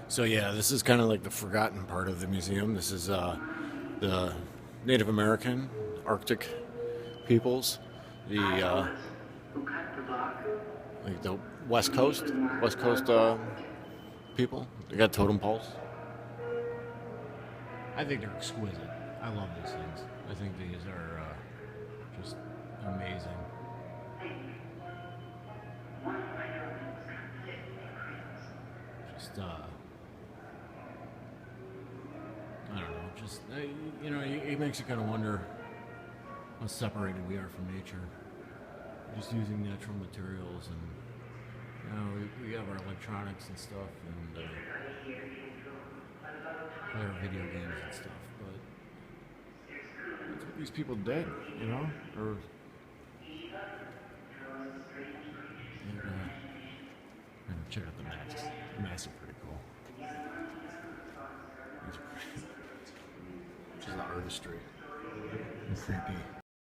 So yeah, this is kind of like the forgotten part of the museum. This is the Native American Arctic peoples, the like the West Coast people. They got totem poles. I think they're exquisite. I love these things. I think these are just amazing. Just I don't know. Just it makes you kind of wonder how separated we are from nature. Just using natural materials, and we have our electronics and stuff, and play our video games and stuff. But that's what these people did, or check out the masks. The masks are pretty cool. These are pretty, just the artistry. It's creepy.